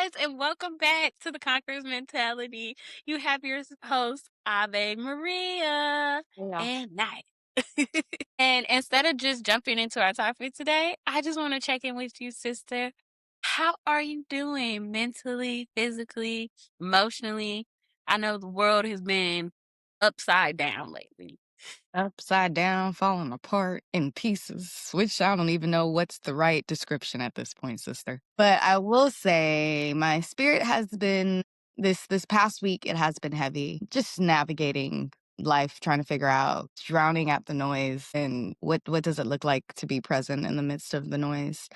guys, and welcome back to the Conqueror's Mentality. You have your host, Ave Maria Yeah. and Niya. And instead of just jumping into our topic today, I just want to check in with you, sister. How are you doing mentally, physically, emotionally? I know the world has been upside down lately. Upside down, falling apart in pieces, which I don't even know what's the right description at this point, sister. But I will say my spirit has been this past week, it has been heavy. Just navigating life, trying to figure out, drowning out the noise and what does it look like to be present in the midst of the noise.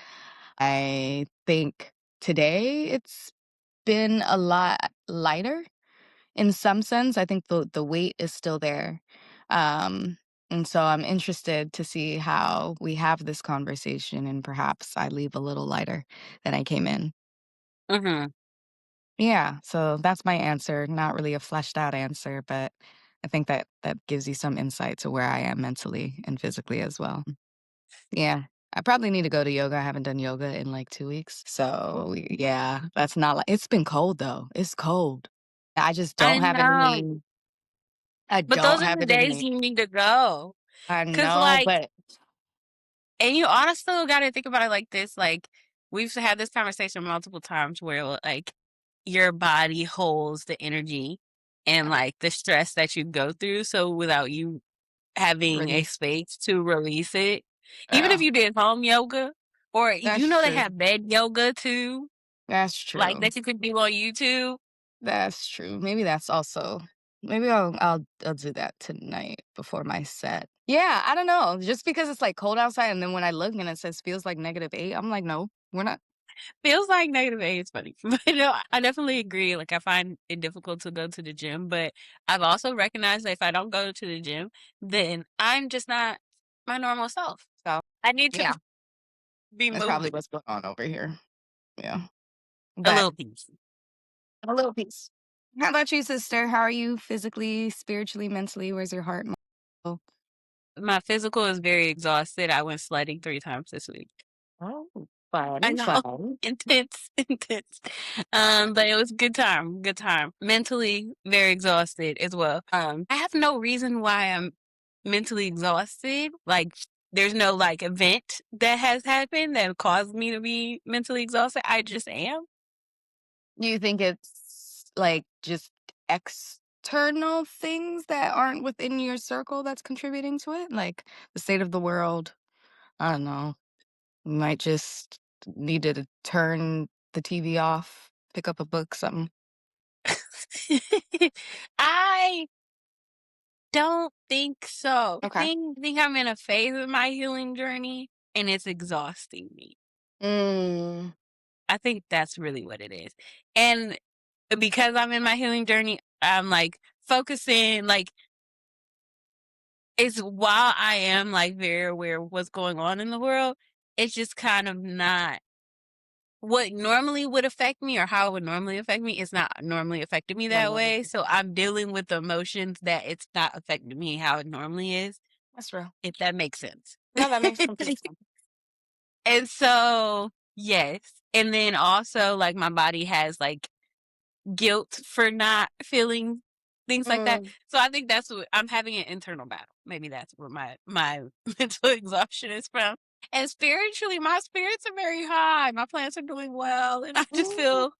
I think today it's been a lot lighter in some sense. I think the weight is still there. Um, and so I'm interested to see how we have this conversation and perhaps I leave a little lighter than I came in. Mm-hmm. Yeah, so that's my answer. Not really a fleshed out answer, but I think that gives you some insight to where I am mentally and physically as well. Yeah. I probably need to go to yoga. I haven't done yoga in like 2 weeks. So yeah, that's not like it's been cold though. It's cold. I just I don't have it in know, me. I but don't those are have the it in days me. you need to go. I Cause know, like but And you honestly got to think about it like this. Like, we've had this conversation multiple times where, like, your body holds the energy and, like, the stress that you go through. So, without you having a really, space to release it, even if yeah, you did home yoga, or that's they true. have bed yoga too, That's like, true. that you could do on YouTube. That's true. Maybe that's also maybe I'll do that tonight before my set. Yeah, I don't know. Just because it's like cold outside and then when I look and it says feels like -8, I'm like, no, we're not. Feels like negative eight is funny. But no, I definitely agree. Like I find it difficult to go to the gym, but I've also recognized that if I don't go to the gym, then I'm just not my normal self. So I need to Yeah, be that's probably moving what's going on over here. Yeah. a But little piece. a little piece. How about you, sister? How are you physically, spiritually, mentally? Where's your heart? Oh, My physical is very exhausted. I went sledding 3 times this week. oh, I fun, know. fun. Intense, intense. But it was a good time, good time. Mentally very exhausted as well. I have no reason why I'm mentally exhausted. Like there's no like event that has happened that caused me to be mentally exhausted. I just am. Do you think it's like just external things that aren't within your circle that's contributing to it? Like the state of the world? I don't know. You might just need to turn the TV off, pick up a book, something. I don't think so. Okay. Think I'm in a phase of my healing journey and it's exhausting me. Mm, I think that's really what it is. And because I'm in my healing journey, I'm like focusing, like, it's while I am like very aware of what's going on in the world, it's just kind of not what normally would affect me or how it would normally affect me. It's not normally affecting me I that love it. way. So I'm dealing with the emotions that it's not affecting me how it normally is, That's real. if that makes sense. No, that makes complete sense. And so, yes. And then also, like, my body has like guilt for not feeling things like that. Mm, So I think that's what I'm having an internal battle. Maybe that's where my mental exhaustion is from. And spiritually, my spirits are very high. My plants are doing well, and I just mm, feel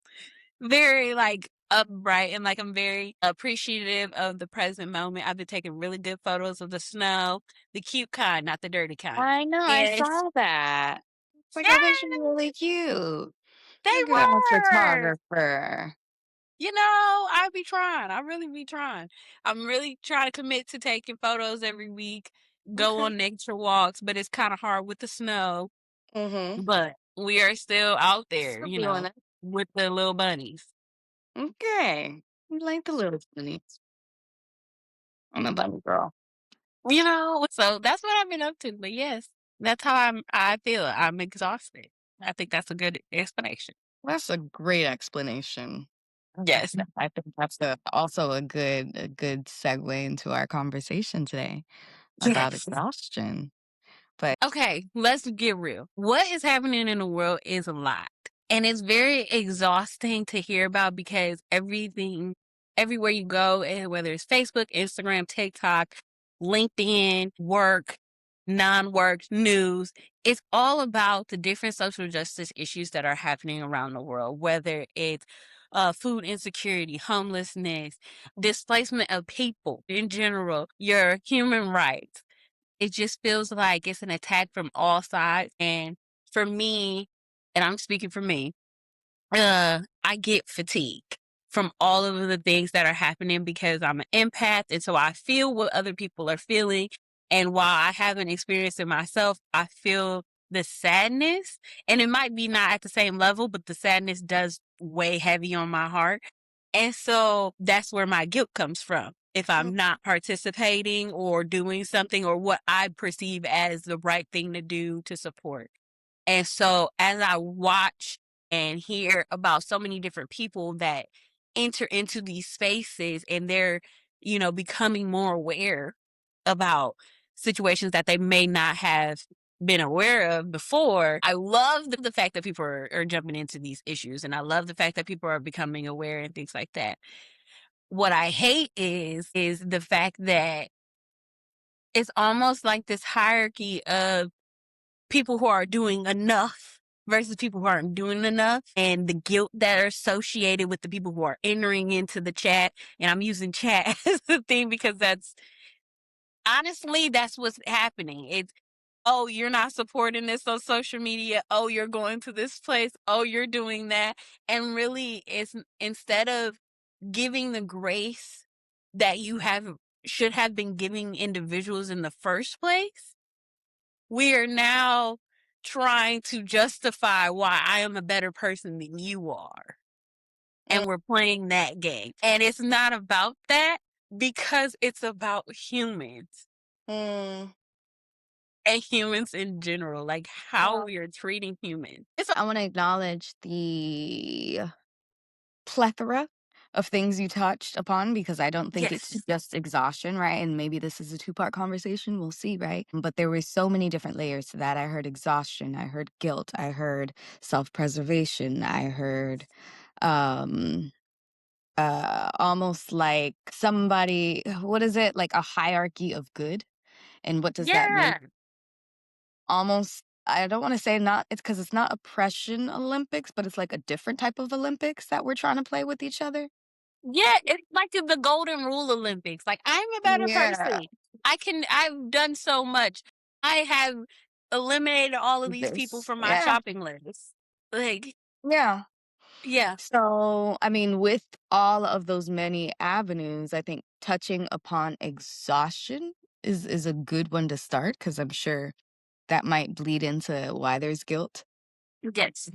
very like upright and like I'm very appreciative of the present moment. I've been taking really good photos of the snow, the cute kind, not the dirty kind. I know, I And it's saw that. It's like, yeah, oh, they should be really cute. they You're a good ass were. photographer. I be trying. I really be trying. I'm really trying to commit to taking photos every week, go Okay. on nature walks, but it's kind of hard with the snow. Mm-hmm. But we are still out there, Still feeling it. with the little bunnies. Okay. You like the little bunnies. I'm a bunny girl. So that's what I've been up to. But yes, that's how I feel. I'm exhausted. I think that's a good explanation. That's a great explanation. Yes. I think that's also a good segue into our conversation today about Yes. exhaustion. But Okay, let's get real. What is happening in the world is a lot. And it's very exhausting to hear about because everywhere you go, and whether it's Facebook, Instagram, TikTok, LinkedIn, work, non-work, news, it's all about the different social justice issues that are happening around the world, whether it's food insecurity, homelessness, displacement of people in general, your human rights. It just feels like it's an attack from all sides. And for me, and I'm speaking for me, I get fatigue from all of the things that are happening because I'm an empath, and so I feel what other people are feeling. And while I haven't experienced it myself, I feel the sadness, and it might be not at the same level, but the sadness does weigh heavy on my heart. And so that's where my guilt comes from. If I'm not participating or doing something or what I perceive as the right thing to do to support. And so as I watch and hear about so many different people that enter into these spaces and they're, becoming more aware about situations that they may not have been aware of before. I love the fact that people are jumping into these issues, and I love the fact that people are becoming aware and things like that. What I hate is the fact that it's almost like this hierarchy of people who are doing enough versus people who aren't doing enough, and the guilt that are associated with the people who are entering into the chat. And I'm using chat as the thing because that's what's happening. It's, oh, you're not supporting this on social media. Oh, you're going to this place. Oh, you're doing that. And really, it's instead of giving the grace that you have should have been giving individuals in the first place, we are now trying to justify why I am a better person than you are. And we're playing that game. And it's not about that because it's about humans Mm. and humans in general, like how we are treating humans. I want to acknowledge the plethora of things you touched upon because I don't think it's Yes. just exhaustion, right? And maybe this is a two-part conversation, we'll see, right? But there were so many different layers to that. I heard exhaustion, I heard guilt, I heard self-preservation, I heard um almost like somebody, what is it? Like a hierarchy of good. And what does that mean? Yeah. Almost, I don't want to say not, it's because it's not oppression Olympics, but it's like a different type of Olympics that we're trying to play with each other. Yeah, it's like the Golden Rule Olympics. Like, I'm a better Yeah. person. I've done so much. I have eliminated all of these people This. from my Yeah. shopping list. Like, Yeah. yeah. So, I mean, with all of those many avenues, I think touching upon exhaustion is a good one to start because I'm sure that might bleed into why there's guilt. Yes.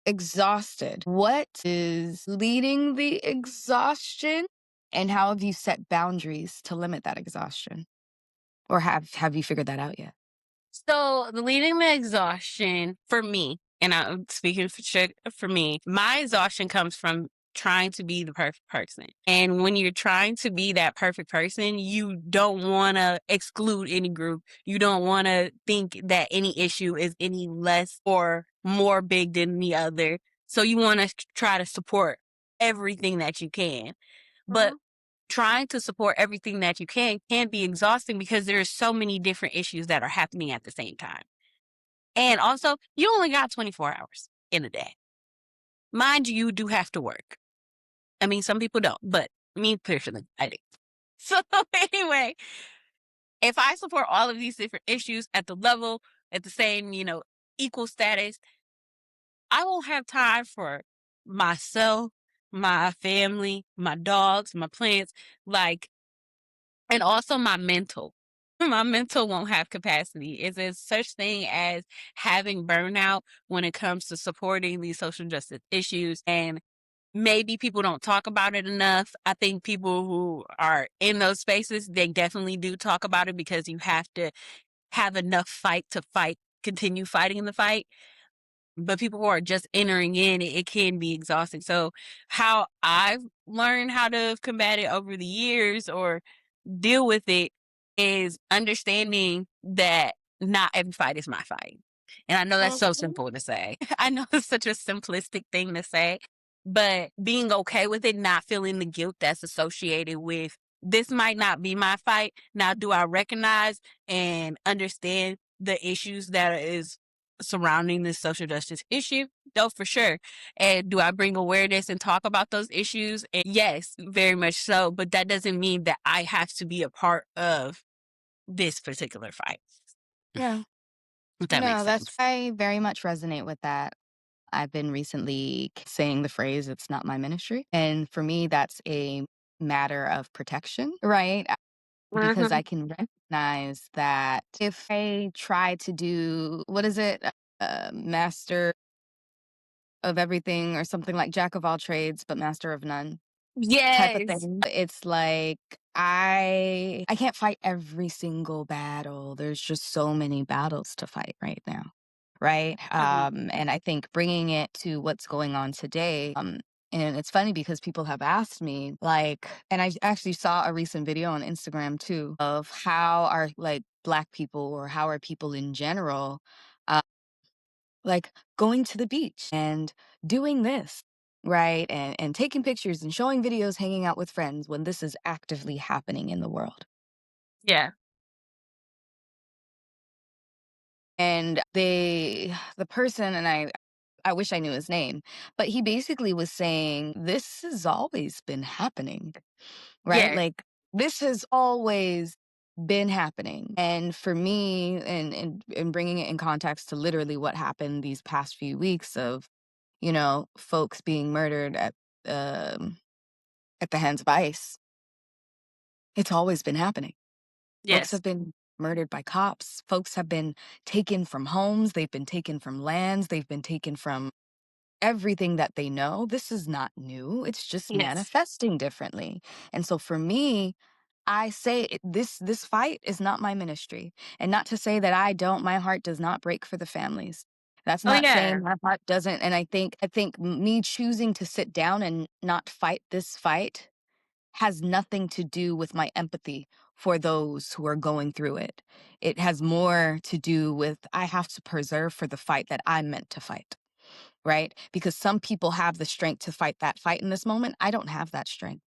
Exhausted. What is leading the exhaustion? And how have you set boundaries to limit that exhaustion? Or have you figured that out yet? So the leading the exhaustion for me, and I'm speaking for me, my exhaustion comes from trying to be the perfect person. And when you're trying to be that perfect person, you don't want to exclude any group. You don't want to think that any issue is any less or more big than the other. So you want to try to support everything that you can. But Mhm. trying to support everything that you can be exhausting because there's so many different issues that are happening at the same time. And also, you only got 24 hours in a day. Mind you, you do have to work. I mean, some people don't, but me personally, I do. So anyway, if I support all of these different issues at the level, at the same, equal status, I won't have time for myself, my family, my dogs, my plants, like, and also my mental. My mental won't have capacity. Is there such thing as having burnout when it comes to supporting these social justice issues? And maybe people don't talk about it enough. I think people who are in those spaces, they definitely do talk about it because you have to have enough fight to continue fighting in the fight. But people who are just entering in, it can be exhausting. So how I've learned how to combat it over the years or deal with it is understanding that not every fight is my fight. And I know that's so Mhm. simple to say. I know it's such a simplistic thing to say, but being okay with it, not feeling the guilt that's associated with this might not be my fight. Now, do I recognize and understand the issues that is surrounding this social justice issue? No, for sure. And do I bring awareness and talk about those issues? And yes, very much so. But that doesn't mean that I have to be a part of this particular fight. Yeah. If that makes No, that's sense. I very much resonate with that. I've been recently saying the phrase, it's not my ministry. And for me, that's a matter of protection, right? Because I Mhm. can recognize that if I try to do, what is it? Master of everything or something like jack of all trades, but master of none type of Yes. thing. It's like I can't fight every single battle. There's just so many battles to fight right now. Right? And I think bringing it to what's going on today, and it's funny because people have asked me, like, and I actually saw a recent video on Instagram too of how are like Black people or how are people in general, uh, like going to the beach and doing this, right? And taking pictures and showing videos, hanging out with friends when this is actively happening in the world. Yeah. And the person, and I wish I knew his name, but he basically was saying, "This has always been happening," right? Yeah. Like, this has always been happening. And for me, and bringing it in context to literally what happened these past few weeks of, folks being murdered um, at the hands of ICE, it's always been happening. Folks Yes. have been murdered by cops. Folks have been taken from homes. They've been taken from lands. They've been taken from everything that they know. This is not new. It's just Yes. manifesting differently. And so for me, I say this fight is not my ministry. And not to say that my heart does not break for the families. That's Oh, not yeah. saying my heart doesn't. And I think me choosing to sit down and not fight this fight has nothing to do with my empathy for those who are going through it. It has more to do with I have to preserve for the fight that I'm meant to fight, right? Because some people have the strength to fight that fight in this moment. I don't have that strength.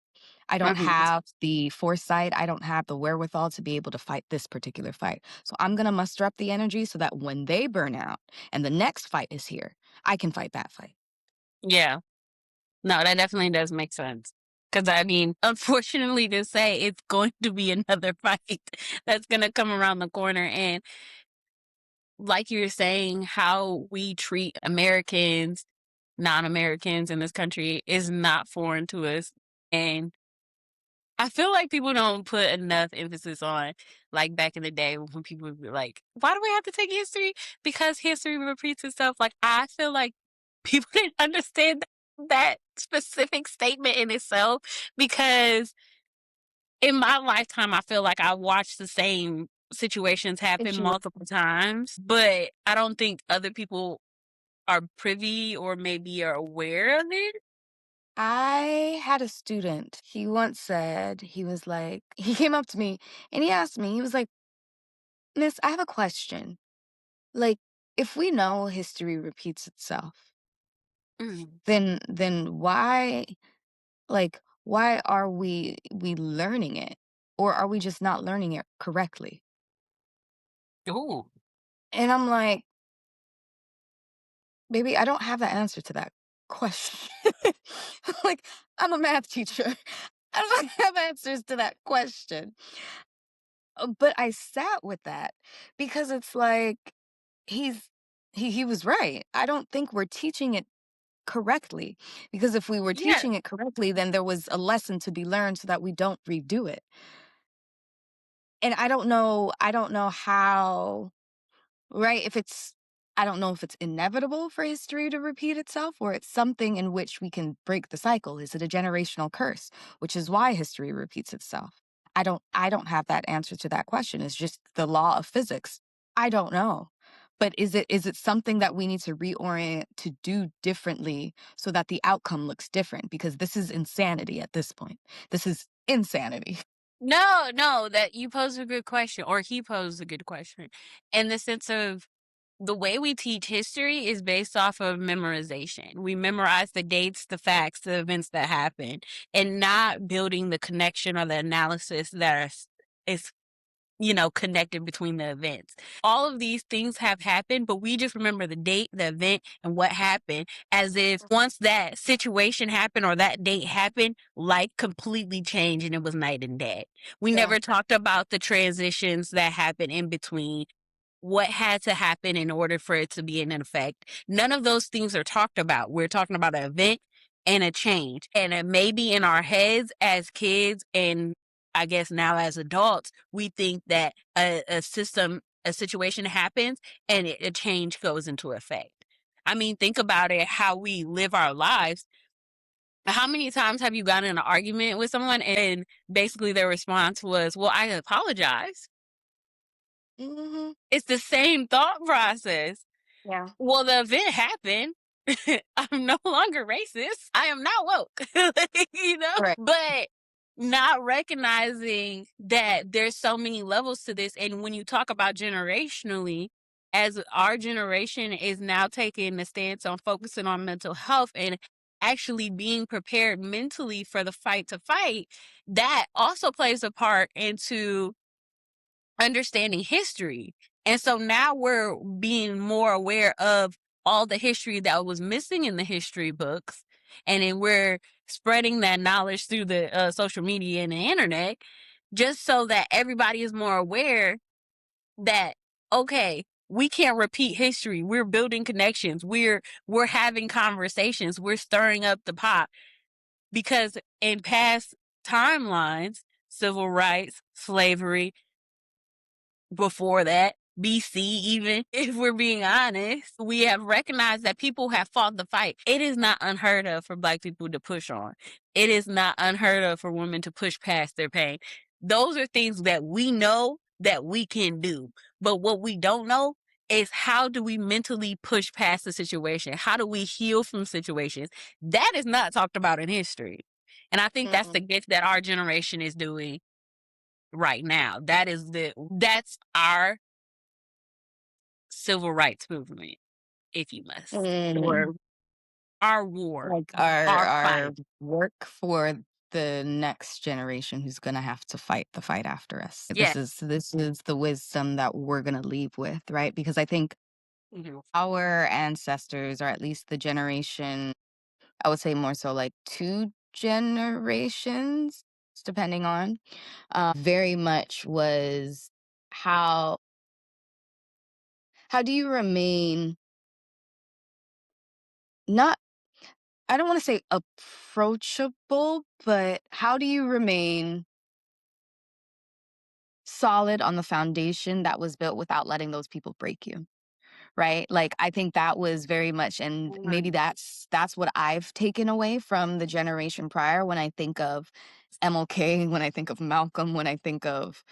I don't Mhm. have the foresight. I don't have the wherewithal to be able to fight this particular fight. So I'm going to muster up the energy so that when they burn out and the next fight is here, I can fight that fight. Yeah. No, that definitely does make sense. Because I mean, unfortunately to say, it's going to be another fight that's gonna come around the corner, and like you were saying, how we treat Americans, non-Americans in this country is not foreign to us, and I feel like people don't put enough emphasis on, like, back in the day when people would be like, "Why do we have to take history? Because history repeats itself." Like, I feel like people didn't understand that specific statement in itself because in my lifetime, I feel like I watched the same situations happen Issue. multiple times, but I don't think other people are privy or maybe are aware of it. I had a student. He once said, he was like, he came up to me and he asked me, he was like, "Miss, I have a question. Like, if we know history repeats itself, Mhm. then why, like, why are we learning it? Or are we just not learning it correctly?" Ooh. And I'm like, "Baby, I don't have the answer to that question." Like, I'm a math teacher. I don't have answers to that question. But I sat with that because it's like he's he was right. I don't think we're teaching it correctly, because if we were Yeah. teaching it correctly, then there was a lesson to be learned so that we don't redo it. And I don't know how, right? If it's I don't know if it's inevitable for history to repeat itself or it's something in which we can break the cycle. Is it a generational curse, which is why history repeats itself? I don't have that answer to that question. It's just the law of physics. I don't know. But is it something that we need to reorient to do differently so that the outcome looks different? Because this is insanity at this point. This is insanity. No, no, that you posed a good question, or he posed a good question in the sense of the way we teach history is based off of memorization. We memorize the dates, the facts, the events that happen, and not building the connection or the analysis that is connected between the events. All of these things have happened, but we just remember the date, the event, and what happened as if once that situation happened or that date happened, life completely changed and it was night and day. We Yeah. never talked about the transitions that happened in between, what had to happen in order for it to be in effect. None of those things are talked about. We're talking about an event and a change. And it may be in our heads as kids, and I guess now as adults, we think that a situation happens and a change goes into effect. I mean, think about it, how we live our lives. How many times have you gotten in an argument with someone and basically their response was, well, I apologize? Hmm. It's the same thought process. Yeah. Well, the event happened. I'm no longer racist. I am not woke, Right. but not recognizing that there's so many levels to this. And when you talk about generationally, as our generation is now taking the stance on focusing on mental health and actually being prepared mentally for the fight to fight, that also plays a part into understanding history. And so now we're being more aware of all the history that was missing in the history books. And then we're spreading that knowledge through the social media and the internet, just so that everybody is more aware that, okay, we can't repeat history. We're building connections. We're having conversations. We're stirring up the pot, because in past timelines, civil rights, slavery, before that, BC even, if we're being honest, we have recognized that people have fought the fight. It is not unheard of for Black people to push on. It is not unheard of for women to push past their pain. Those are things that we know that we can do. But what we don't know is, how do we mentally push past the situation? How do we heal from situations? That is not talked about in history. And I think that's the Mm-mm. gift that our generation is doing right now. That's our civil rights movement, if you must, Mm. or our war, Like our our our fight. work for the next generation who's gonna have to fight the fight after us. Yeah. This is the wisdom that we're gonna leave with, right? Because I think Mhm. our ancestors, or at least the generation, I would say more so like 2 generations, depending on, very much was how how do you remain not, I don't wanna say approachable, but how do you remain solid on the foundation that was built without letting those people break you, right? Like, I think that was very much, and maybe Mhm. that's what I've taken away from the generation prior when I think of MLK, when I think of Malcolm, when I think of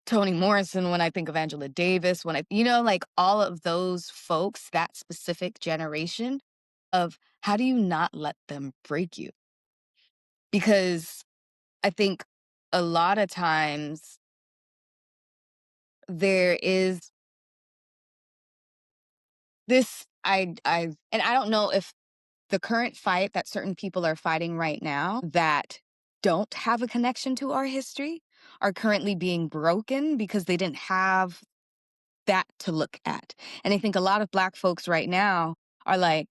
Toni Morrison, when I think of Angela Davis, when like all of those folks, that specific generation of how do you not let them break you? Because I think a lot of times there is this, and I don't know if the current fight that certain people are fighting right now that don't have a connection to our history are currently being broken because they didn't have that to look at. And I think a lot of Black folks right now are like,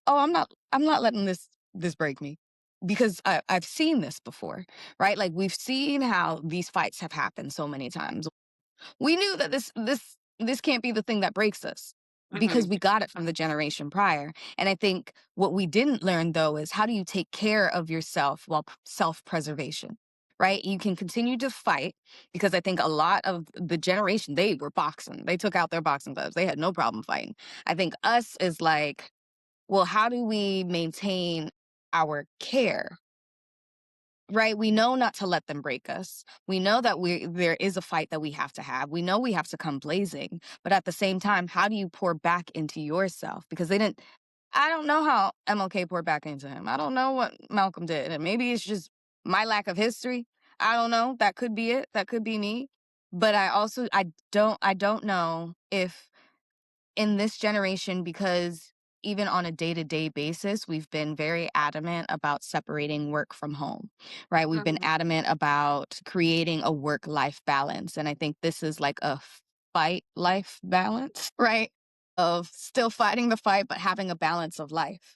"Oh, I'm not letting this break me." Because I've seen this before, right? Like, we've seen how these fights have happened so many times. We knew that this can't be the thing that breaks us because Mhm. we got it from the generation prior. And I think what we didn't learn though is, how do you take care of yourself while self-preservation? Right? You can continue to fight, because I think a lot of the generation, they were boxing. They took out their boxing gloves. They had no problem fighting. I think us is like, well, how do we maintain our care? Right? We know not to let them break us. We know that there is a fight that we have to have. We know we have to come blazing. But at the same time, how do you pour back into yourself? Because they didn't, I don't know how MLK poured back into him. I don't know what Malcolm did. And maybe it's just my lack of history. I don't know. That could be it. That could be me. But I don't know if in this generation, because even on a day-to-day basis, we've been very adamant about separating work from home, right? We've been Mhm. adamant about creating a work-life balance. And I think this is like a fight-life balance, right? Of still fighting the fight, but having a balance of life.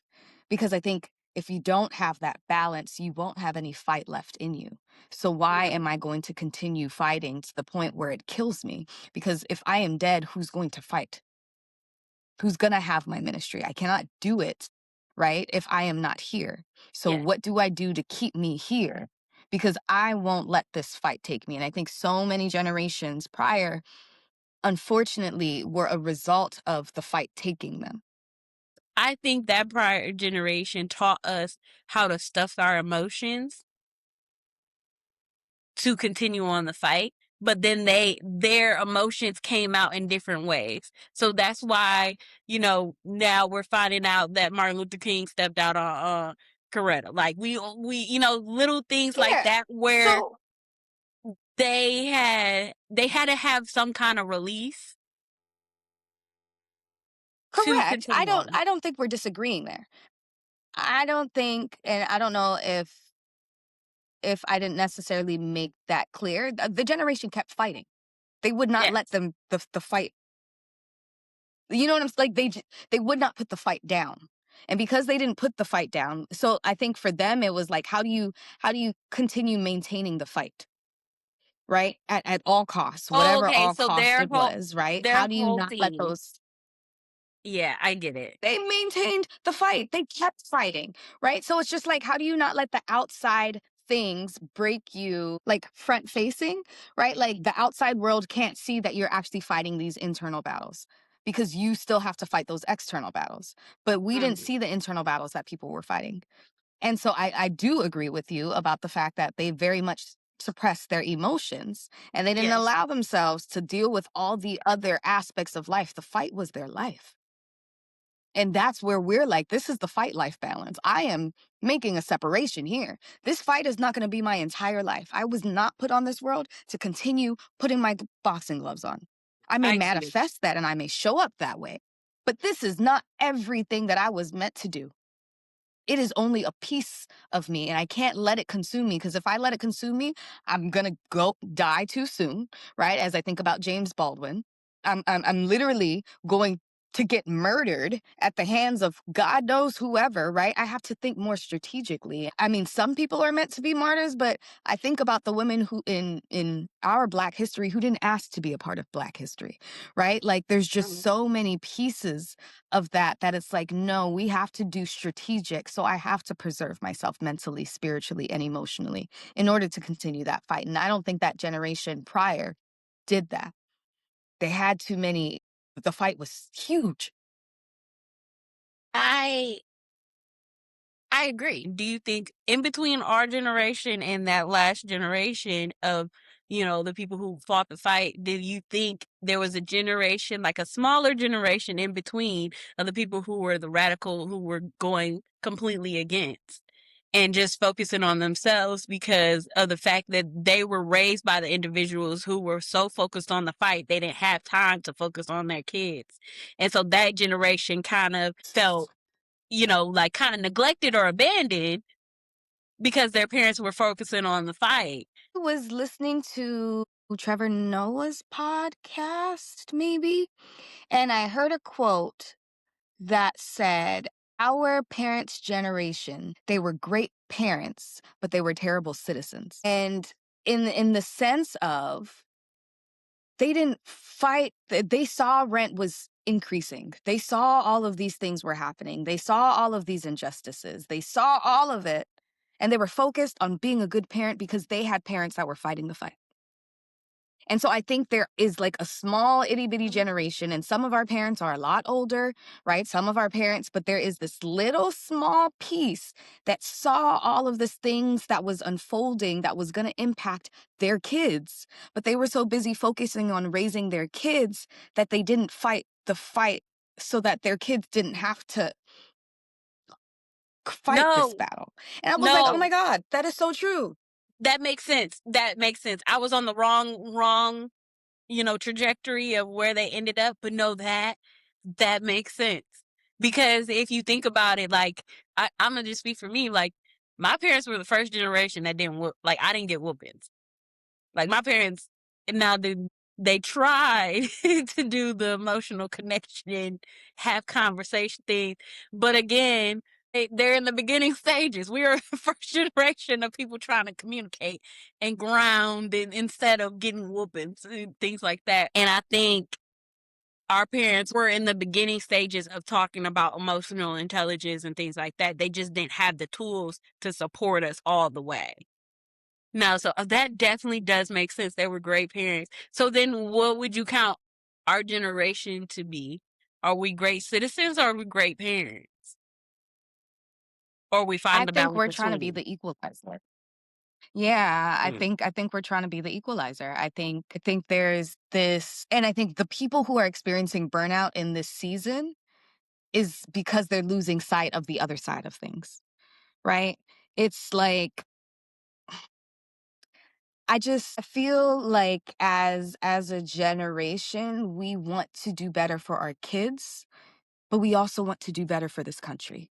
Because I think if you don't have that balance, you won't have any fight left in you. So why am Mhm. I going to continue fighting to the point where it kills me? Because if I am dead, who's going to fight? Who's going to have my ministry? I cannot do it, right? If I am not here. So Yes. what do I do to keep me here? Because I won't let this fight take me. And I think so many generations prior, unfortunately, were a result of the fight taking them. I think that prior generation taught us how to stuff our emotions to continue on the fight, but then their emotions came out in different ways. So that's why, now we're finding out that Martin Luther King stepped out on Coretta. Like we little things like Yeah. that where So they had to have some kind of release to correct. continue on. I don't think we're disagreeing there. I don't think, and I don't know if I didn't necessarily make that clear. The generation kept fighting. They would not let Yes. them the fight. You know what I'm like? They would not put the fight down. And because they didn't put the fight down, so I think for them it was like, how do you continue maintaining the fight, right? At all costs, Oh, whatever okay. all So cost their it whole was, right? their How do you whole not let thing. those Yeah, I get it. they maintained the fight. They kept fighting, right? So it's just like, how do you not let the outside things break you, like front facing, right? Like the outside world can't see that you're actually fighting these internal battles because you still have to fight those external battles. But we didn't Mhm. see the internal battles that people were fighting. And so I do agree with you about the fact that they very much suppressed their emotions and they didn't Yes, allow themselves to deal with all the other aspects of life. The fight was their life. And that's where we're like, this is the fight life balance. I am making a separation here. This fight is not going to be my entire life. I was not put on this world to continue putting my boxing gloves on. I may I get it. manifest that and I may show up that way, but this is not everything that I was meant to do. It is only a piece of me and I can't let it consume me because if I let it consume me, I'm going to go die too soon, right? As I think about James Baldwin, I'm literally going to get murdered at the hands of God knows whoever, right? I have to think more strategically. I mean, some people are meant to be martyrs, but I think about the women who in our Black history who didn't ask to be a part of Black history, right? Like there's just Mhm. so many pieces of that it's like, no, we have to do strategic. So I have to preserve myself mentally, spiritually, and emotionally in order to continue that fight. And I don't think that generation prior did that. They had too many, the fight was huge. I I agree. Do you think in between our generation and that last generation of, the people who fought the fight, did you think there was a generation, like a smaller generation in between of the people who were the radical, who were going completely against and just focusing on themselves because of the fact that they were raised by the individuals who were so focused on the fight, they didn't have time to focus on their kids. And so that generation kind of felt like kind of neglected or abandoned because their parents were focusing on the fight. I was listening to Trevor Noah's podcast, maybe, and I heard a quote that said, our parents' generation, they were great parents, but they were terrible citizens. And in the sense of they didn't fight, they saw rent was increasing. They saw all of these things were happening. They saw all of these injustices. They saw all of it. And they were focused on being a good parent because they had parents that were fighting the fight. And so I think there is like a small itty bitty Mhm. generation, and some of our parents are a lot older, right? Some of our parents, but there is this little small piece that saw all of these things that was unfolding that was going to impact their kids. But they were so busy focusing on raising their kids that they didn't fight the fight so that their kids didn't have to fight this No, battle. And I was like, oh my no, God, that is so true. that makes sense. That makes sense. I was on the wrong, trajectory of where they ended up, but no, that That makes sense. Because if you think about it, like, I'm gonna just speak for me, like, my parents were the first generation that didn't whoop, like, I didn't get whoopings. Like, my parents, now they tried to do the emotional connection, have conversation thing, but again, they're in the beginning stages. We are the first generation of people trying to communicate and ground, and instead of getting whoopings and things like that. And I think our parents were in the beginning stages of talking about emotional intelligence and things like that. They just didn't have the tools to support us all the way. No, so that definitely does make sense. They were great parents. So then what would you count our generation to be? Are we great citizens or are we great parents? Or we I find the think balance we're trying to be between? the equalizer. Yeah, I Mm. think I think we're trying to be the equalizer. I think there's this, and I think the people who are experiencing burnout in this season is because they're losing sight of the other side of things, right? It's like I just feel like as a generation, we want to do better for our kids, but we also want to do better for this country.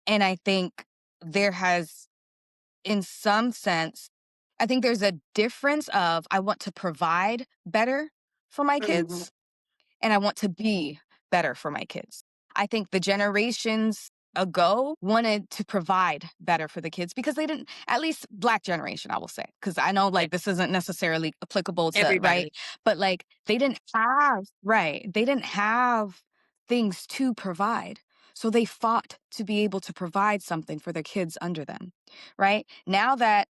And I think there has, in some sense, I think there's a difference of I want to provide better for my Mhm. kids and I want to be better for my kids. I think the generations ago wanted to provide better for the kids because they didn't, at least Black generation, I will say, because I know Yeah, like this isn't necessarily applicable to, right? everybody. But like they didn't have, right? They didn't have things to provide. So they fought to be able to provide something for their kids under them, right? Now that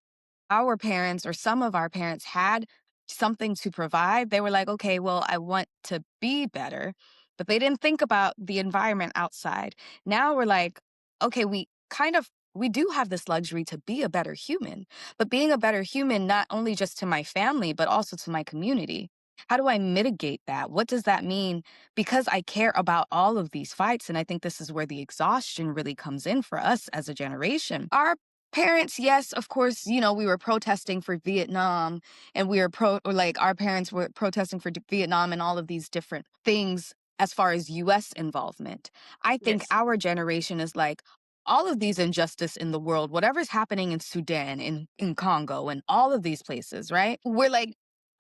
our parents or some of our parents had something to provide, they were like, okay, well, I want to be better. But they didn't think about the environment outside. Now we're like, okay, we do have this luxury to be a better human, but being a better human, not only just to my family, but also to my community. How do I mitigate that? What does that mean? Because I care about all of these fights. And I think this is where the exhaustion really comes in for us as a generation. Our parents, yes, of course, we were protesting for Vietnam and we were or like our parents were protesting for Vietnam and all of these different things as far as US involvement. I think Yes. our generation is like all of these injustice in the world, whatever's happening in Sudan, in Congo, and all of these places, right? We're like,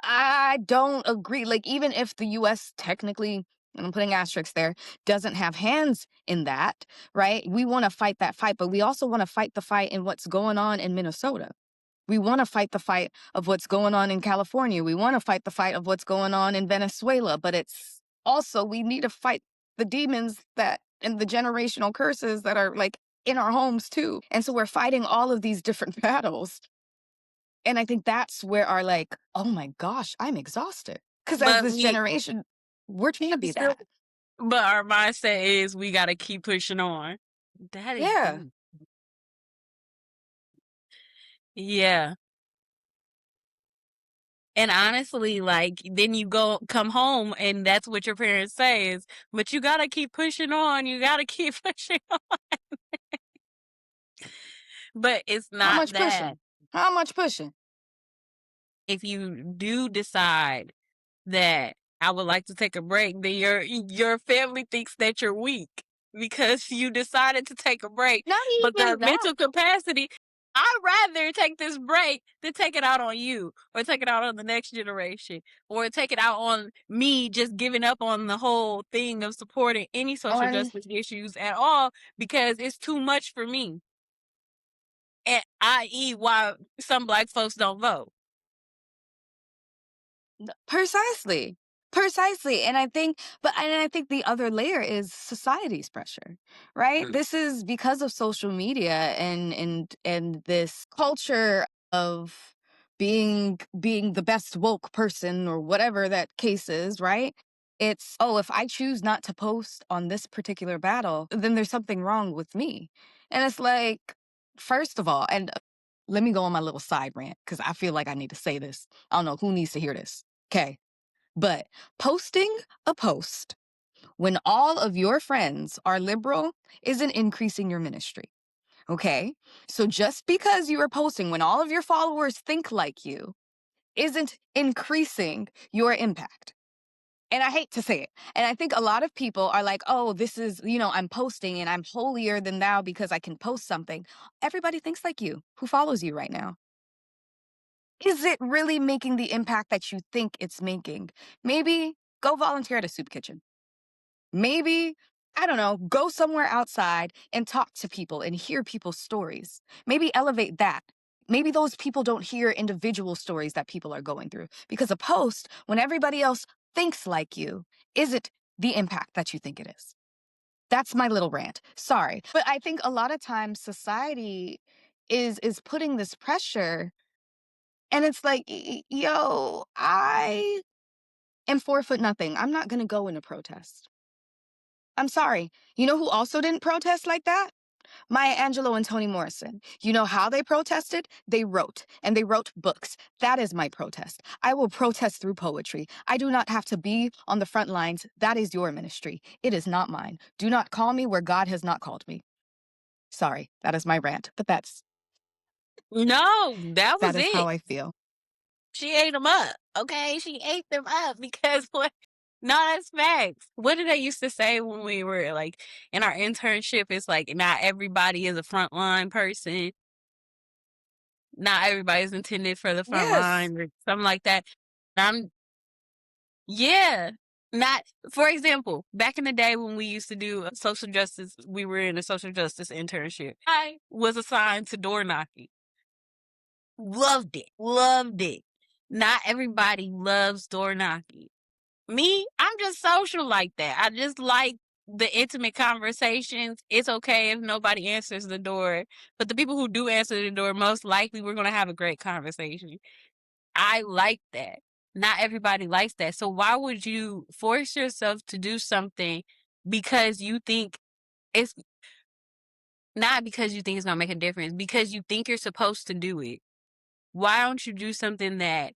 I don't agree. Like, even if the US technically, and I'm putting asterisks there, doesn't have hands in that, right? We want to fight that fight, but we also want to fight the fight in what's going on in Minnesota. We want to fight the fight of what's going on in California. We want to fight the fight of what's going on in Venezuela, but it's also we need to fight the demons that and the generational curses that are like in our homes too. And so we're fighting all of these different battles. And I think that's where our like, oh my gosh, I'm exhausted. Because as But this we generation, we're trying to be still, that. but our mindset is we got to keep pushing on. That is Yeah. deep. Yeah. And honestly, like, then you come home and that's what your parents say is, but you gotta keep pushing on. You gotta keep pushing on. But it's How not much that. pushing? How much pushing? If you do decide that I would like to take a break, then your family thinks that you're weak because you decided to take a break. Not But the even that. mental capacity, I'd rather take this break than take it out on you or take it out on the next generation or take it out on me just giving up on the whole thing of supporting any social On justice issues at all because it's too much for me. And i.e. why some Black folks don't vote. Precisely. Precisely. And I think the other layer is society's pressure, right? Mm. This is because of social media and this culture of being the best woke person or whatever that case is, right? It's, oh, if I choose not to post on this particular battle, then there's something wrong with me. And it's like, first of all, and let me go on my little side rant because I feel like I need to say this. I don't know who needs to hear this. Okay. But posting a post when all of your friends are liberal isn't increasing your ministry. Okay. So just because you are posting when all of your followers think like you isn't increasing your impact. And I hate to say it. And I think a lot of people are like, oh, this is, I'm posting and I'm holier than thou because I can post something. Everybody thinks like you who follows you right now. Is it really making the impact that you think it's making? Maybe go volunteer at a soup kitchen. Maybe, I don't know, go somewhere outside and talk to people and hear people's stories. Maybe elevate that. Maybe those people don't hear individual stories that people are going through. Because a post, when everybody else thinks like you, isn't the impact that you think it is. That's my little rant. Sorry. But I think a lot of times society is putting this pressure, and it's like, yo, I am 4 foot nothing. I'm not gonna go in a protest. I'm sorry. You know who also didn't protest like that? Maya Angelou and Toni Morrison. You know how they protested? They wrote, and they wrote books. That is my protest. I will protest through poetry. I do not have to be on the front lines. That is your ministry. It is not mine. Do not call me where God has not called me. Sorry, that is my rant, but No, that that was is how it. I feel. She ate them up. Okay, she ate them up because what? No, that's facts. What did they used to say when we were like in our internship? It's like not everybody is a frontline person. Not everybody's intended for the front Yes. line or something like that. I'm yeah. Not for example, back in the day when we used to do social justice, we were in a social justice internship. I was assigned to door knocking. Loved it. Loved it. Not everybody loves door knocking. Me, I'm just social like that. I just like the intimate conversations. It's okay if nobody answers the door, but the people who do answer the door, most likely we're going to have a great conversation. I like that. Not everybody likes that. So why would you force yourself to do something because you think it's not because you think it's going to make a difference, because you think you're supposed to do it? Why don't you do something that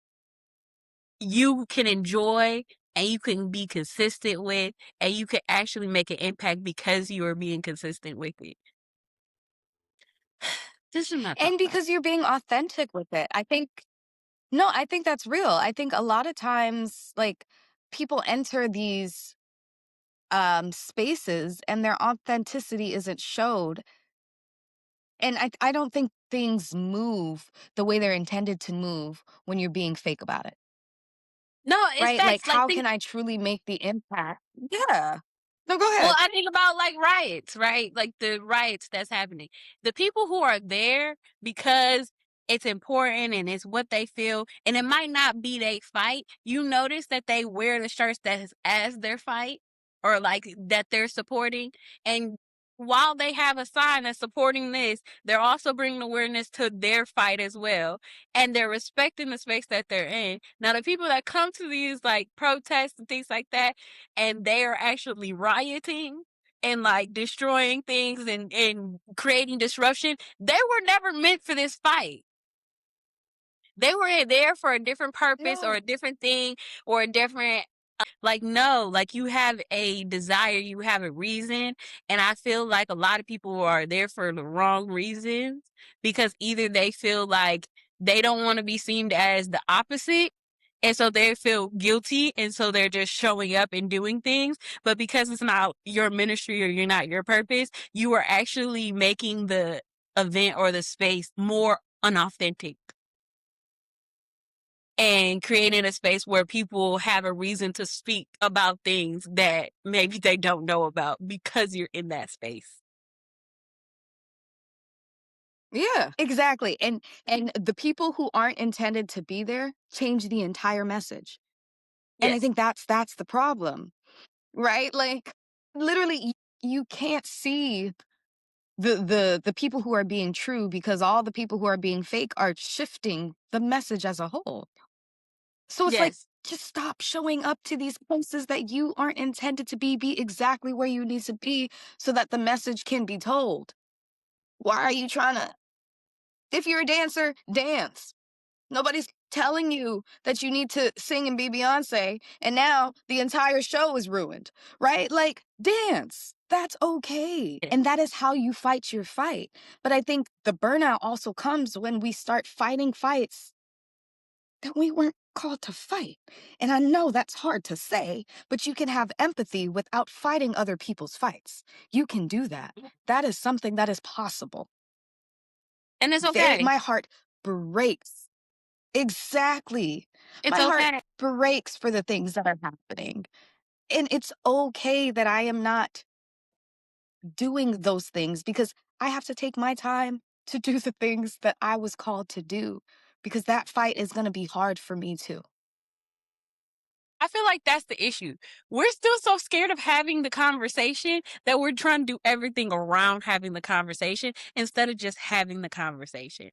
you can enjoy and you can be consistent with and you can actually make an impact because you are being consistent with it? This is my thought And process. because you're being authentic with it. I think that's real. I think a lot of times, like, people enter these spaces and their authenticity isn't showed. And I don't think things move the way they're intended to move when you're being fake about it. No, it's Right? Like, facts. Like how think can I truly make the impact? Yeah. No, go Well, ahead. I think about like riots, right? Like the riots that's happening. The people who are there because it's important and it's what they feel, and it might not be they fight. You notice that they wear the shirts that is as their fight or like that they're supporting. And while they have a sign that's supporting this, they're also bringing awareness to their fight as well. And they're respecting the space that they're in. Now, the people that come to these like protests and things like that, and they are actually rioting and like destroying things and creating disruption, they were never meant for this fight. They were there for a different purpose or No. a different thing or a different like no, like you have a desire, you have a reason, and I feel like a lot of people are there for the wrong reasons because either they feel like they don't want to be seen as the opposite, and so they feel guilty, and so they're just showing up and doing things. But because it's not your ministry or you're not your purpose, you are actually making the event or the space more unauthentic and creating a space where people have a reason to speak about things that maybe they don't know about because you're in that space. Yeah, exactly. And the people who aren't intended to be there change the entire message. And I Yes. think that's the problem, right? Like, literally you can't see the people who are being true because all the people who are being fake are shifting the message as a whole. So it's like, Yes. just stop showing up to these places that you aren't intended to be. Be exactly where you need to be so that the message can be told. Why are you trying to, if you're a dancer, dance. Nobody's telling you that you need to sing and be Beyonce, and now the entire show is ruined, right? Like, dance. That's okay. Yes. And that is how you fight your fight. But I think the burnout also comes when we start fighting fights that we weren't called to fight. And I know that's hard to say, but you can have empathy without fighting other people's fights. You can do that. That is something that is possible. And it's okay. My heart breaks. Exactly. It's My heart okay. breaks for the things that are happening. And it's okay that I am not doing those things because I have to take my time to do the things that I was called to do because that fight is going to be hard for me too. I feel like that's the issue. We're still so scared of having the conversation that we're trying to do everything around having the conversation instead of just having the conversation.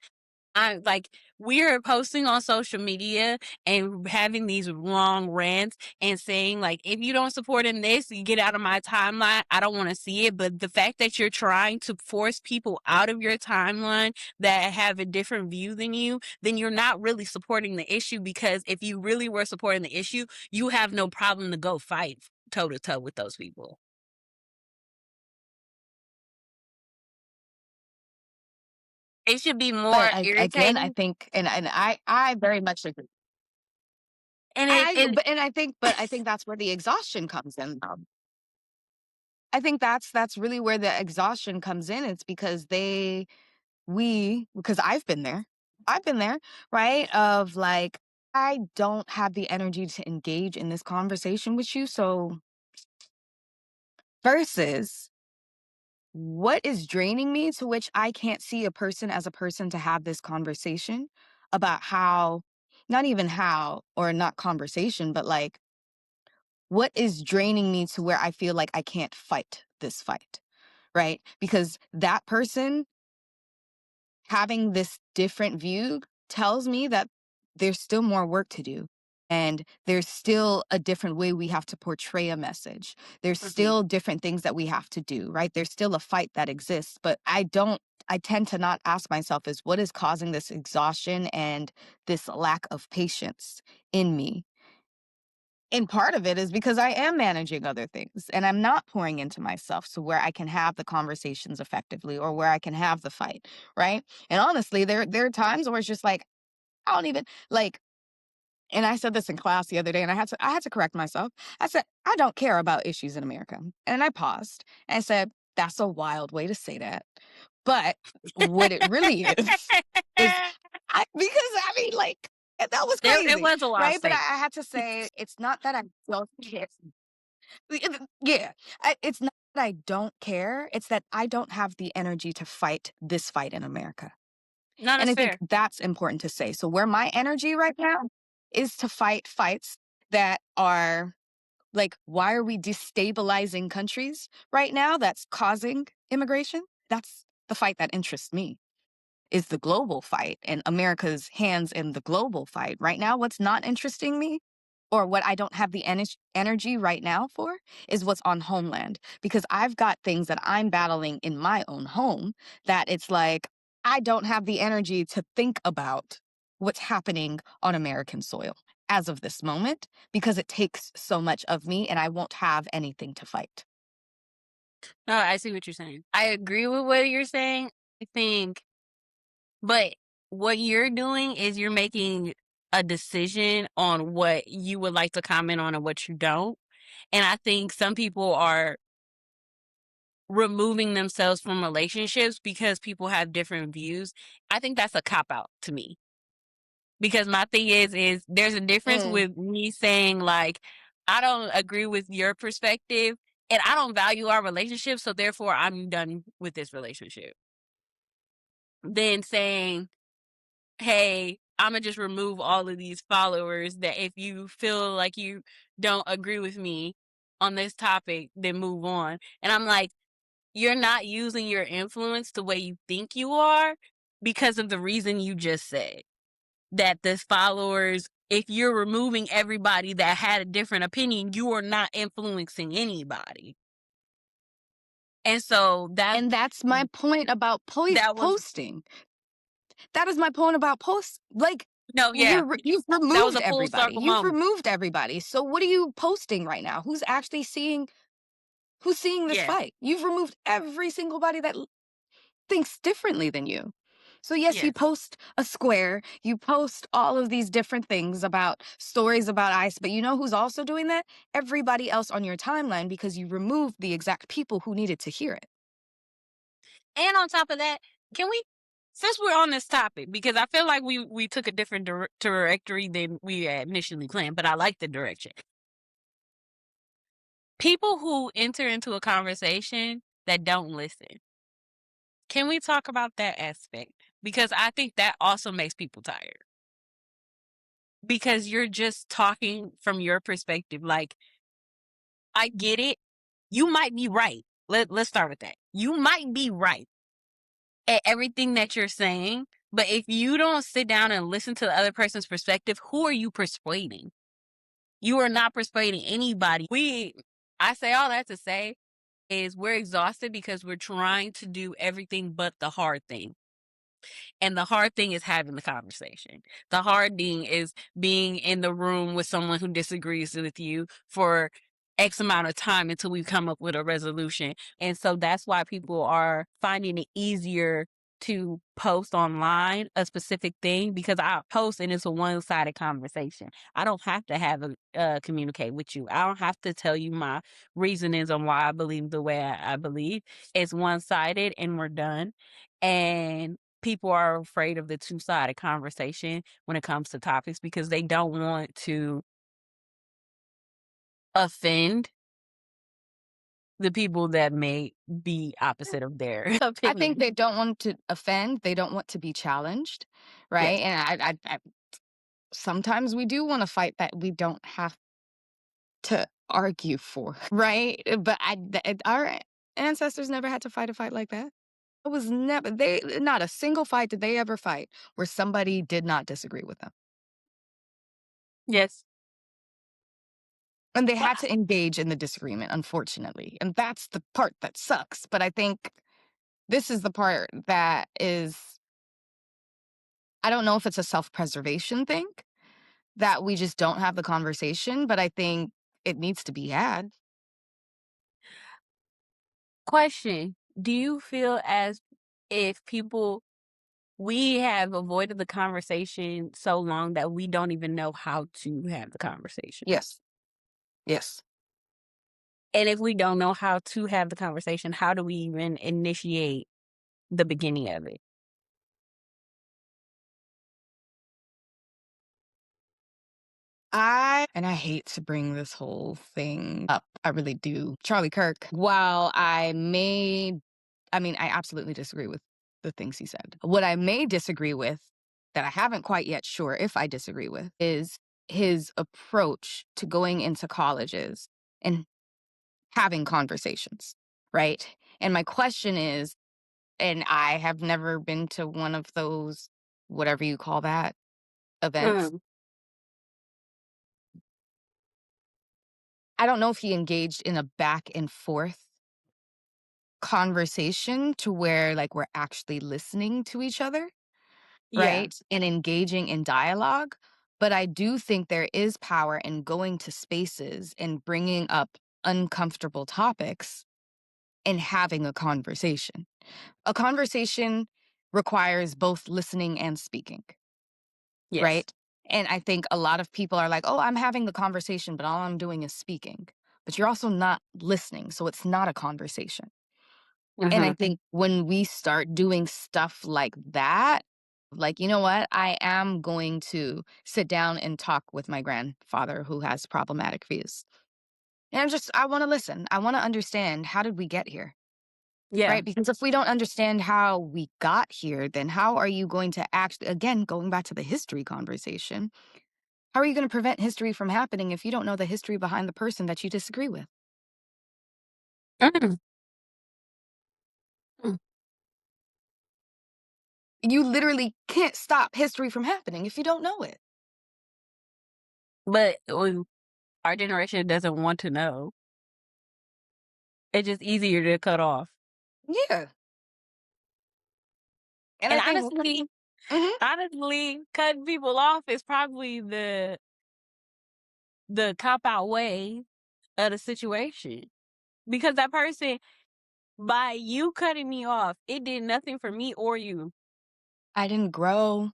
I like we're posting on social media and having these long rants and saying like if you don't support in this, you get out of my timeline. I don't want to see it. But the fact that you're trying to force people out of your timeline that have a different view than you, then you're not really supporting the issue because if you really were supporting the issue, you have no problem to go fight toe to toe with those people. It should be But more again, I irritating. think, and I very much agree. And it But I think that's where the exhaustion comes in. I think that's really where the exhaustion comes in. It's because because I've been there. I've been there, right? Of like, I don't have the energy to engage in this conversation with you. So, versus what is draining me to which I can't see a person as a person to have this conversation about how, not even how, or not conversation, but like, what is draining me to where I feel like I can't fight this fight, right? Because that person having this different view tells me that there's still more work to do. And there's still a different way we have to portray a message. There's Mhm. still different things that we have to do, right? There's still a fight that exists. But I tend to not ask myself is what is causing this exhaustion and this lack of patience in me. And part of it is because I am managing other things and I'm not pouring into myself so where I can have the conversations effectively or where I can have the fight, right? And honestly, there are times where it's just like I don't even like and I said this in class the other day and I had to correct myself. I said, I don't care about issues in America. And I paused and said, that's a wild way to say that. But what it really is because I mean like that was There it crazy, was a wild right? But statement. I had to say it's not that I don't care. Yeah, it's not that I don't care. It's that I don't have the energy to fight this fight in America. No, And that's I think fair. that's important to say. So where my energy right now is to fight fights that are like, why are we destabilizing countries right now that's causing immigration? That's the fight that interests me is the global fight and America's hands in the global fight. Right now, what's not interesting me or what I don't have the energy right now for is what's on homeland because I've got things that I'm battling in my own home that it's like I don't have the energy to think about what's happening on American soil as of this moment because it takes so much of me and I won't have anything to fight. No, I see what you're saying. I agree with what you're saying. I think, but what you're doing is you're making a decision on what you would like to comment on and what you don't. And I think some people are removing themselves from relationships because people have different views. I think that's a cop out to me. Because my thing is there's a difference Mm. with me saying like, I don't agree with your perspective and I don't value our relationship, so therefore I'm done with this relationship. Then saying, hey, I'ma just remove all of these followers that if you feel like you don't agree with me on this topic, then move on. And I'm like, you're not using your influence the way you think you are because of the reason you just said. That the followers, if you're removing everybody that had a different opinion, you are not influencing anybody. And so And that's my point about that was posting. That is my point about posts. Like no, yeah, you've that was removed a full everybody. circle You've moment. removed everybody. So what are you posting right now? Who's seeing this Yeah, fight? You've removed every single body that thinks differently than you. So yes, you Yes. post a square, you post all of these different things about stories about ICE, but you know who's also doing that? Everybody else on your timeline because you removed the exact people who needed to hear it. And on top of that, can we, since we're on this topic, because I feel like we took a different trajectory than we had initially planned, but I like the direction. People who enter into a conversation that don't listen. Can we talk about that aspect? Because I think that also makes people tired. Because you're just talking from your perspective. Like, I get it. You might be right. Let's start with that. You might be right at everything that you're saying, but if you don't sit down and listen to the other person's perspective, who are you persuading? You are not persuading anybody. I say all that to say is we're exhausted because we're trying to do everything but the hard thing. And the hard thing is having the conversation. The hard thing is being in the room with someone who disagrees with you for X amount of time until we come up with a resolution. And so that's why people are finding it easier to post online a specific thing because I post and it's a one-sided conversation. I don't have to have a communicate with you. I don't have to tell you my reasonings on why I believe the way I believe. It's one-sided and we're done. And people are afraid of the two-sided conversation when it comes to topics because they don't want to offend the people that may be opposite of their I think opinion. they don't want to offend, they don't want to be challenged, Yes. right? And I sometimes we do want to fight that we don't have to argue for, right? But our ancestors never had to fight a fight like that. It was never they not a single fight did they ever fight where somebody did not disagree with them. Yes. And they had Wow. to engage in the disagreement, unfortunately. And that's the part that sucks. But I think this is the part that is, I don't know if it's a self preservation thing that we just don't have the conversation, but I think it needs to be had. Question. Do you feel as if we have avoided the conversation so long that we don't even know how to have the conversation? Yes. Yes. And if we don't know how to have the conversation, how do we even initiate the beginning of it? And I hate to bring this whole thing up. I really do. Charlie Kirk, while I absolutely disagree with the things he said. What I may disagree with, that I haven't quite yet sure if I disagree with, is his approach to going into colleges and having conversations, right? And my question is, and I have never been to one of those, whatever you call that, events. Mm. I don't know if he engaged in a back and forth conversation to where like we're actually listening to each other, Yeah. right? And engaging in dialogue. But I do think there is power in going to spaces and bringing up uncomfortable topics and having a conversation. A conversation requires both listening and speaking, Yes. right? And I think a lot of people are like, oh, I'm having the conversation, but all I'm doing is speaking. But you're also not listening. So it's not a conversation. And I Mhm. think when we start doing stuff like that, like, you know what? I am going to sit down and talk with my grandfather who has problematic views. And I want to listen. I want to understand, how did we get here? Yeah. Right? Because if we don't understand how we got here, then how are you going to actually, again, going back to the history conversation, how are you going to prevent history from happening if you don't know the history behind the person that you disagree with? Mm. Mm. You literally can't stop history from happening if you don't know it. But our generation doesn't want to know. It's just easier to cut off. Yeah. And And I think, mhm. honestly, cutting people off is probably the cop out way of the situation. Because that person, by you cutting me off, it did nothing for me or you. I didn't grow.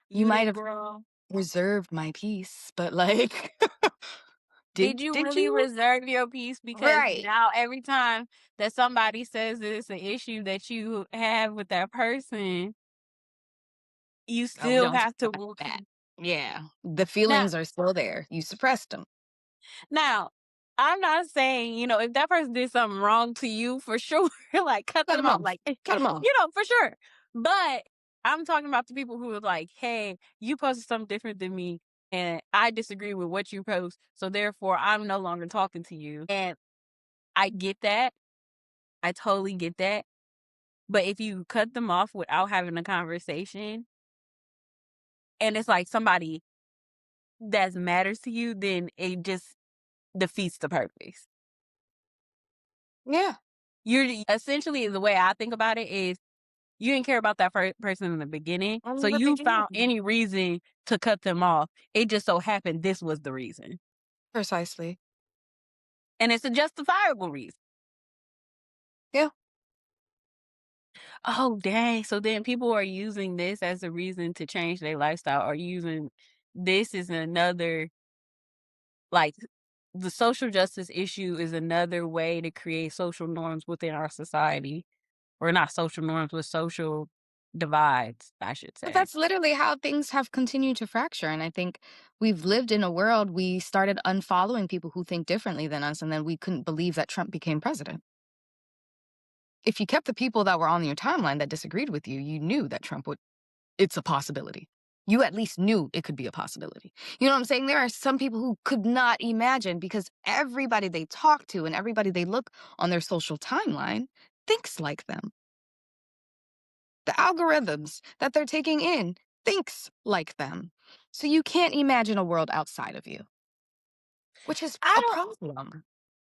You You might didn't have grow. reserved my peace, but, like, Did you did really you? reserve your peace? Because Right. now every time that somebody says it's an issue that you have with that person, you Oh, we still don't talk have to about move. that. Yeah. The Now feelings are still there. You suppressed them. now, I'm not saying, if that person did something wrong to you, for sure, like, cut Cut them them off, off. like, Cut them off. for sure. But I'm talking about the people who are like, "Hey, you posted something different than me, and I disagree with what you post, so therefore I'm no longer talking to you." And I get that. I totally get that. But if you cut them off without having a conversation, and it's like somebody that matters to you, then it just defeats the purpose. Yeah. You're essentially, the way I think about it is, you didn't care about that person in the beginning, so From the you found beginning. any reason to cut them off. It just so happened this was the reason, Precisely. and it's a justifiable reason. Yeah. Oh, dang! So then people are using this as a reason to change their lifestyle, or using this is another, like, the social justice issue is another way to create social norms within our society, or not social norms, but social divides, I should But say. that's literally how things have continued to fracture. And I think we've lived in a world, we started unfollowing people who think differently than us, and then we couldn't believe that Trump became president. If you kept the people that were on your timeline that disagreed with you, you knew that Trump would, it's a possibility. You at least knew it could be a possibility. You know what I'm saying? There are some people who could not imagine because everybody they talk to and everybody they look on their social timeline thinks like them. The algorithms that they're taking in thinks like them. So you can't imagine a world outside of you, which is I a don't problem.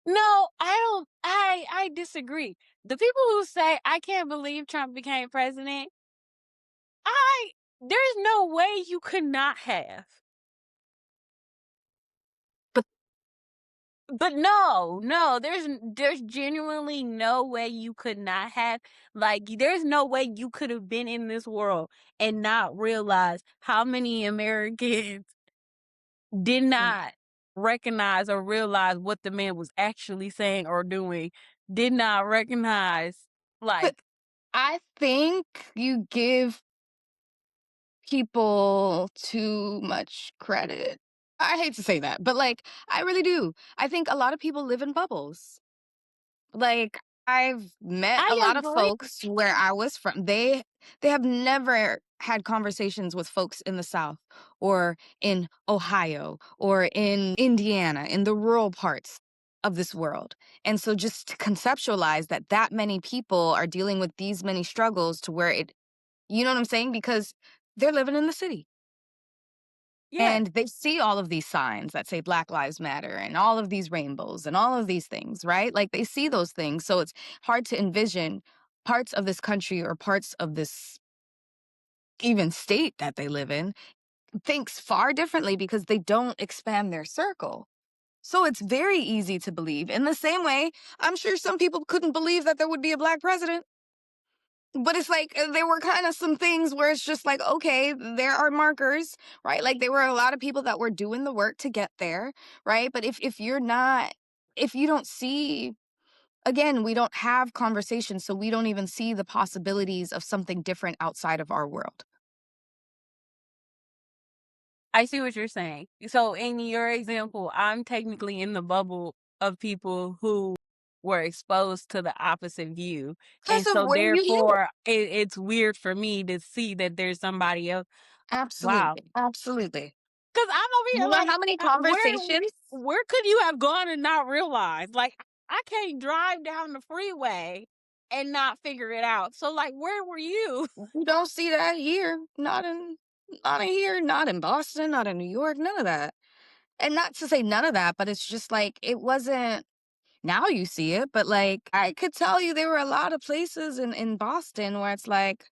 No, I don't I disagree. The people who say, "I can't believe Trump became president," I there's no way you could not have. But But no, there's genuinely no way you could not have. Like, there's no way you could have been in this world and not realize how many Americans did not recognize or realize what the man was actually saying or doing, did not recognize, but like, I think you give people too much credit. I hate to say that, but like I really do. I think a lot of people live in bubbles. Like, I've met a I lot of agree. folks where I was from. They have never had conversations with folks in the South or in Ohio or in Indiana, in the rural parts of this world. And so just to conceptualize that that many people are dealing with these many struggles to where it, you know what I'm saying? Because they're living in the city. Yeah. And they see all of these signs that say Black Lives Matter and all of these rainbows and all of these things, right? Like they see those things. So it's hard to envision parts of this country or parts of this even state that they live in thinks far differently because they don't expand their circle. So it's very easy to believe. In the same way, I'm sure some people couldn't believe that there would be a black president. But it's like there were kind of some things where it's just like, okay, there are markers, right? Like there were a lot of people that were doing the work to get there, right? But if you're not, if you don't see, again, we don't have conversations, so we don't even see the possibilities of something different outside of our world. I see what you're saying. So in your example, I'm technically in the bubble of people who were exposed to the opposite view. Because And of so where you live. therefore it's weird for me to see that there's somebody else. Wow. Absolutely. Absolutely. 'Cause I'm over here You know like, how many where conversations? could you have gone and not realized? Like, I can't drive down the freeway and not figure it out. So, like, where were you? You don't see that here. Not in here, not in Boston, not in New York, none of that. And not to say none of that, but it's just like it wasn't. Now you see it, but like I could tell you there were a lot of places in Boston where it's like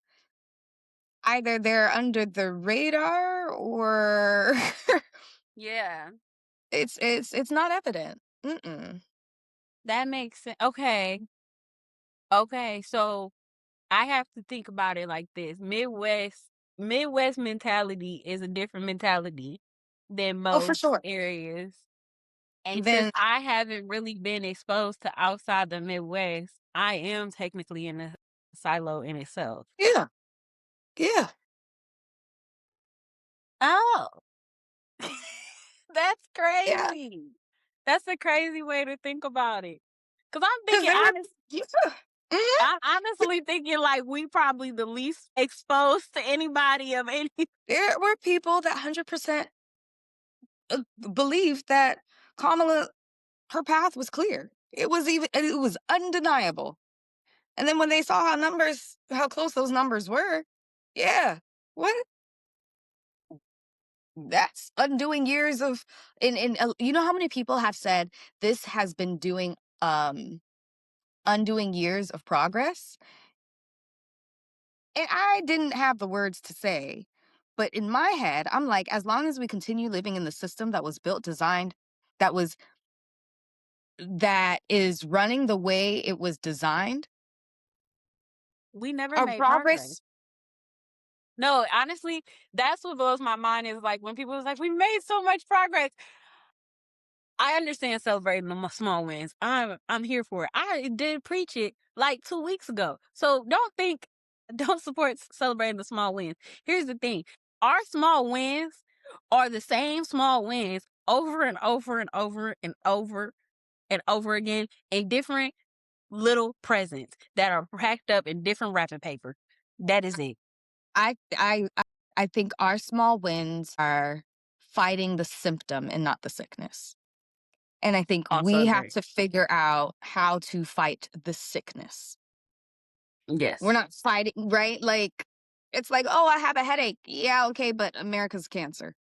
either they're under the radar or Yeah, it's not evident. Mm-mm. that makes sense. Okay. Okay. So I have to think about it like this. Midwest mentality is a different mentality than Oh, for most sure. areas. And since Then I haven't really been exposed to outside the Midwest, I am technically in a silo in itself. yeah, yeah, Oh, that's yeah. crazy. That's a crazy way to think about it. Cause Because there were yeah. Mhm. I'm honestly thinking like we probably the least exposed to anybody of any. There were people that 100% believed that Kamala, her path was clear. It was undeniable. And then when they saw how close those numbers were, yeah, what? That's undoing years of you know how many people have said this has been doing undoing years of progress? And I didn't have the words to say, but in my head, I'm like, as long as we continue living in the system that was built, designed, that was that is running the way it was designed, We never our made progress. progress. No, honestly, that's what blows my mind is like when people was like, we made so much progress. I understand celebrating the small wins. I'm here for it. I did preach it like 2 weeks ago. So don't support celebrating the small wins. Here's the thing: our small wins are the same small wins over and over and over and over and over again in different little presents that are packed up in different wrapping paper. That is it. I think our small wins are fighting the symptom and not the sickness. And I think Also we have agree. to figure out how to fight the sickness. We're Yes. not fighting, right? Like, it's like, oh, I have a headache. Yeah, okay, but America's cancer.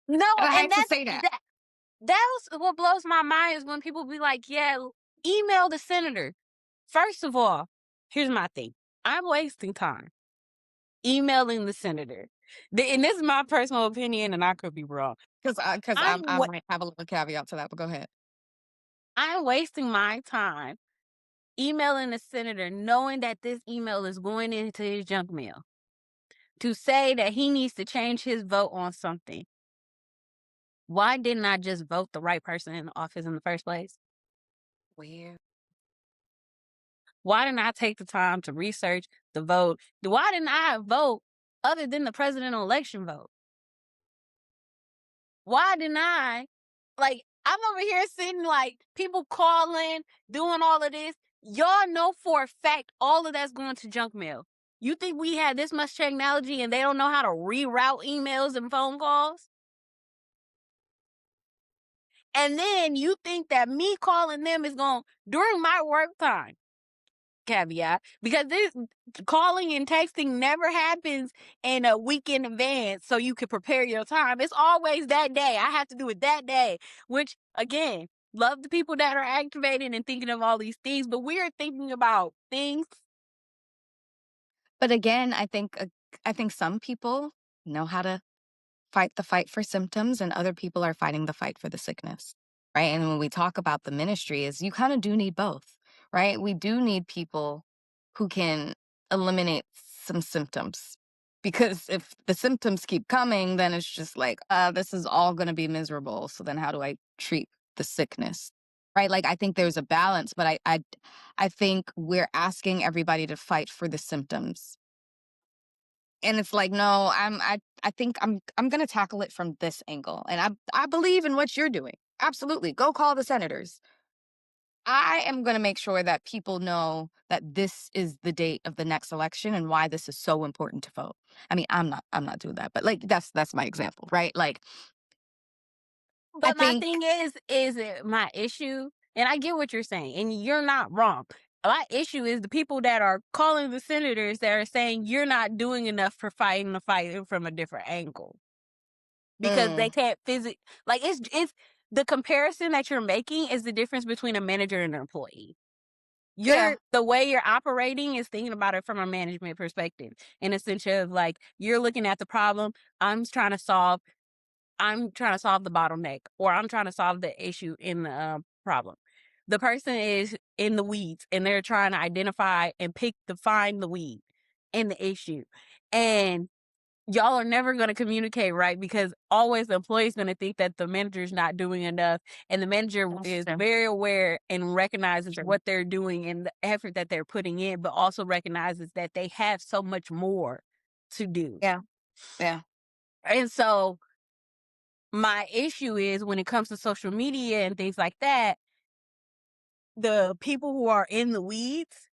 No, And I and hate to say that. that's what blows my mind is when people be like, yeah, email the senator. First of all, here's my thing. I'm wasting time emailing the senator. And this is my personal opinion, and I could be wrong. Because I'm I wa- might have a little caveat to that, but go ahead. I'm wasting my time emailing the senator, knowing that this email is going into his junk mail to say that he needs to change his vote on something. Why didn't I just vote the right person in the office in the first place? Where? Why didn't I take the time to research the vote? Why didn't I vote other than the presidential election vote? Why didn't I? Like, I'm over here sitting like people calling, doing all of this. Y'all know for a fact all of that's going to junk mail. You think we had this much technology and they don't know how to reroute emails and phone calls? And then you think that me calling them is going during my work time. Caveat, because this calling and texting never happens in a week in advance so you can prepare your time. It's always that day. I have to do it that day, which again, love the people that are activating and thinking of all these things, but we are thinking about things. But again, I think some people know how to fight the fight for symptoms and other people are fighting the fight for the sickness, right? And when we talk about the ministry is you kind of do need both, right? We do need people who can eliminate some symptoms because if the symptoms keep coming, then it's just like, this is all going to be miserable. So then how do I treat the sickness? Right? Like I think there's a balance, but I think we're asking everybody to fight for the symptoms and it's like, no, I think I'm gonna tackle it from this angle. And I believe in what you're doing. Absolutely. Go call the senators. I am gonna make sure that people know that this is the date of the next election and why this is so important to vote. I mean, I'm not doing that, but like that's my example, right? Like I But my think thing is it my issue, and I get what you're saying, and you're not wrong. My issue is the people that are calling the senators that are saying you're not doing enough for fighting the fight from a different angle. Because they mm, can't like it's the comparison that you're making is the difference between a manager and an employee. yeah. The way you're operating is thinking about it from a management perspective in a sense of like you're looking at the problem. I'm trying to solve I'm trying to solve the bottleneck or I'm trying to solve the issue in the problem. the person is in the weeds and they're trying to identify and find the weed in the issue. And y'all are never going to communicate right because always the employee is going to think that the manager's not doing enough. And the manager That's is true. very aware and recognizes True. what they're doing and the effort that they're putting in, but also recognizes that they have so much more to do. Yeah. Yeah. And so my issue is when it comes to social media and things like that, the people who are in the weeds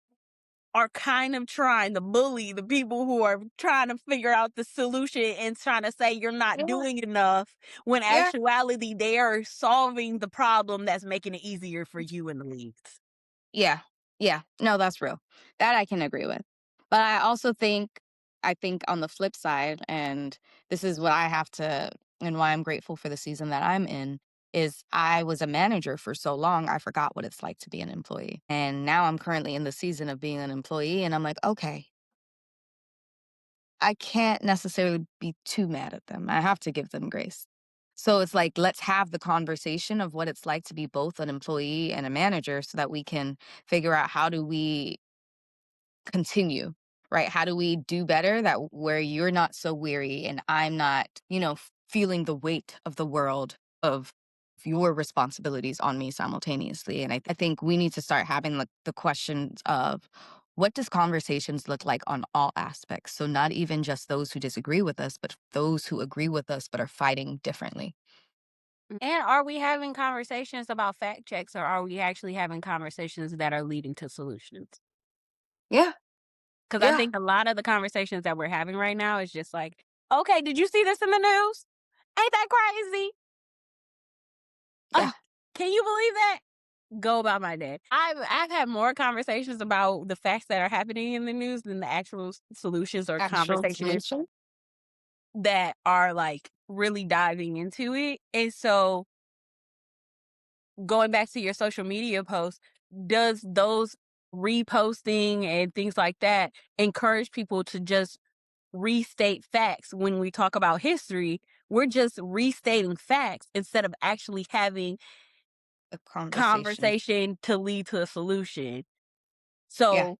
are kind of trying to bully the people who are trying to figure out the solution and trying to say you're not Yeah. doing enough when Yeah. actuality they are solving the problem that's making it easier for you in the weeds. Yeah. Yeah. No, that's real. That I can agree with. But I think on the flip side, and this is what I have to and why I'm grateful for the season that I'm in, is I was a manager for so long, I forgot what it's like to be an employee. And now I'm currently in the season of being an employee, and I'm like, okay, I can't necessarily be too mad at them. I have to give them grace. So it's like, let's have the conversation of what it's like to be both an employee and a manager so that we can figure out how do we continue, right? How do we do better that where you're not so weary and I'm not, feeling the weight of the world of your responsibilities on me simultaneously. And I think we need to start having like the questions of what does conversations look like on all aspects? So not even just those who disagree with us, but those who agree with us but are fighting differently. And are we having conversations about fact checks or are we actually having conversations that are leading to solutions? Yeah. Because I Yeah. think a lot of the conversations that we're having right now is just like, okay, did you see this in the news? Ain't that crazy? Yeah. Can you believe that? Go about my day. I've had more conversations about the facts that are happening in the news than the actual solutions or Actual conversations solution. that are like really diving into it. And so going back to your social media posts, does those reposting and things like that encourage people to just restate facts when we talk about history? We're just restating facts instead of actually having The conversation. conversation to lead to a solution. Yeah. So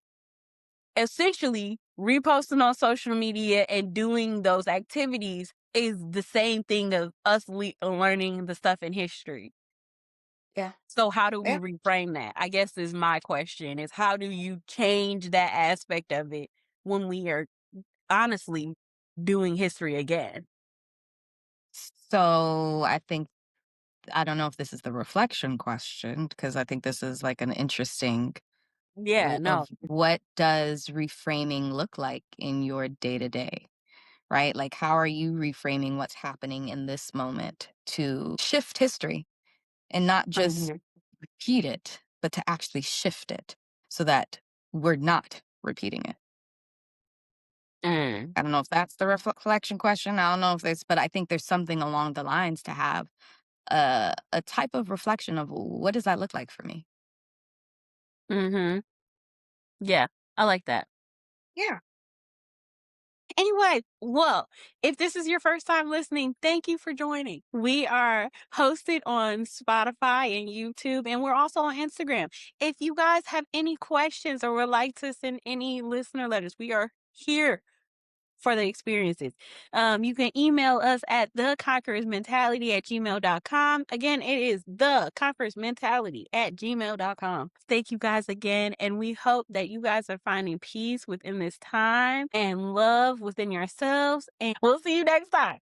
essentially, reposting on social media and doing those activities is the same thing of us learning the stuff in history. Yeah. So how do we Yeah. reframe that? I guess is my question is how do you change that aspect of it when we are honestly doing history again? So I don't know if this is the reflection question because I think this is like an interesting Yeah, no. of what does reframing look like in your day to day, right? Like, how are you reframing what's happening in this moment to shift history and not just Mhm. repeat it, but to actually shift it so that we're not repeating it? Mm. I don't know if that's the reflection question. I don't know if it's, but I think there's something along the lines to have a type of reflection of what does that look like for me? Mhm. Yeah, I like that. Yeah. Anyway, well, if this is your first time listening, thank you for joining. We are hosted on Spotify and YouTube, and we're also on Instagram. If you guys have any questions or would like to send any listener letters, we are here for the experiences. You can email us at theconquerorsmentality@gmail.com. Again, it is theconquerorsmentality@gmail.com. Thank you guys again. And we hope that you guys are finding peace within this time and love within yourselves. And we'll see you next time.